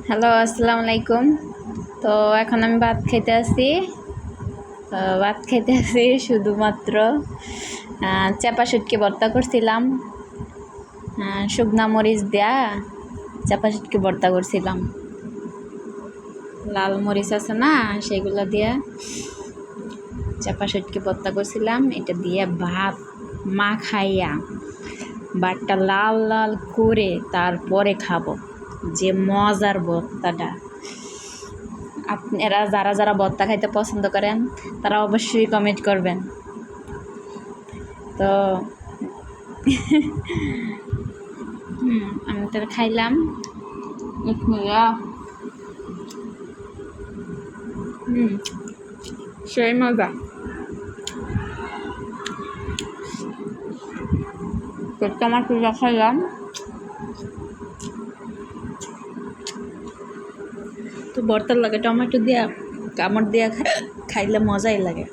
Hello, আসসালামু আলাইকুম। তো এখন আমি ভাত খেতে আসি। তো ভাত খেতে আসি শুধুমাত্র চাপা শুটকি ভর্তা করছিলাম, শুকনা মরিচ দেয়া চাপা শুটকি ভর্তা করছিলাম। লাল মরিচ আছে না, সেগুলো দিয়ে চাপা শুটকি ভর্তা করছিলাম। এটা দিয়ে ভাত খাইয়া ভাতটা লাল লাল করে তারপরে খাবো, যে মজার ভর্তাটা। আপনারা যারা যারা ভর্তা খাইতে পছন্দ করেন তারা অবশ্যই কমেন্ট করবেন। তো আমি তো খাইলাম সেই মজা। তো টমাটো খাইলাম। তো ভর্তার লাগে টমেটো দিয়া কামড় দিয়া খাইলে মজাই লাগে।